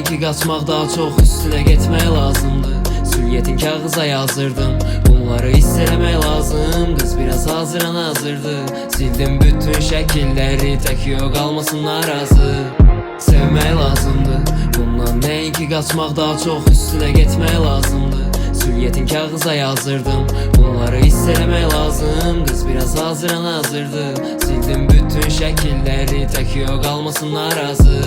Nəinki qaçmaq, daha çox üstünə getmək lazımdır. Sülyetin kağıza yazırdım, bunları hiss eləmək lazım. Qız biraz hazıran hazırdır. Sildim bütün şəkilləri, tək yox qalmasın narazı. Sevmək lazımdır, bundan nəinki qaçmaq, daha çox üstünə getmək lazımdır. Sülyetin kağıza yazırdım, bunları hiss eləmək lazım. Qız biraz hazıran hazırdır. Sildim bütün şəkilləri, tək yox qalmasın narazı.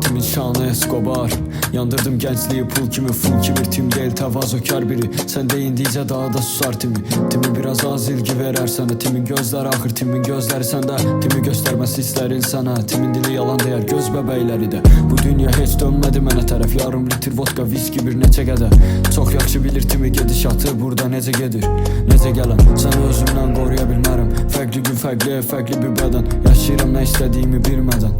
Timin şanı Escobar, yandırdım gençliği pul kimi. Full kibir tim değil, təvazökar biri. Sən deyindikcə daha da susar timi. Timi biraz az ilgi verər sənə. Timin gözləri axır, timin gözləri səndə. Timi göstərməsi istərin sənə. Timin dili yalan deyər, göz bəbəkləri də. Bu dünya heç dönmədi mənə tərəf. Yarım litr vodka, viski bir neçə qədər. Çox yaxşı bilir timi gedişatı, burada necə gedir, necə gələn. Səni özümdən qoruya bilmərəm. Fərqli gün, fərqli ev, fərqli bir bədən. Yaşayıram nə istədiyimi bilmədən.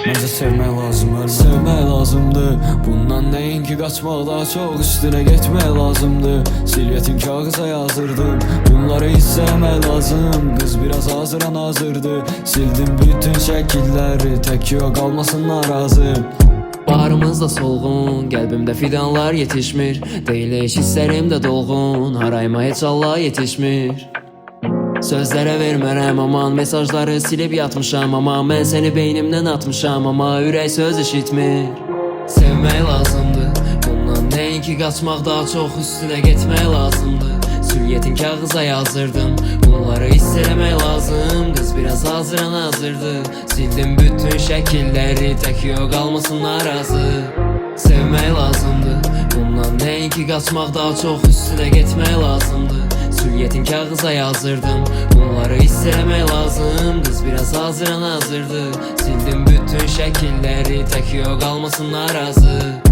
Məncə sevmək lazım, sevmək lazımdır. Bundan nəinki qaçmaq, daha çox üstünə getmək lazımdır. Silyetin kağıza yazırdım, bunları hiss eləmək lazım. Qız biraz hazıran hazırdır. Sildim bütün şəkilləri, tək yox qalmasın narazı. Baharımız da solğun, qəlbimdə fidanlar yetişmir. Deyilik hisslərim də dolğun, harayma heç Allah yetişmir. Sözlərə vermərəm aman, mesajları silib yatmışam ama mən səni beynimdən atmışam ama ürək söz eşitmir. Sevmək lazımdır, bundan nəinki qaçmaq, daha çox üstünə getmək lazımdır. Sülyetin kağıza yazırdım, bunları hiss eləmək lazım. Qız biraz hazıran hazırdır. Sildim bütün şəkilləri, tək yox qalmasın narazı. Sevmək lazımdır, bundan nəinki qaçmaq, daha çox üstünə getmək lazımdır. Sülyetin kağıza yazırdım, bunları hiss eləmək lazım. Qız biraz hazıran hazırdır. Sildim bütün şəkilləri, tək yox qalmasın narazı.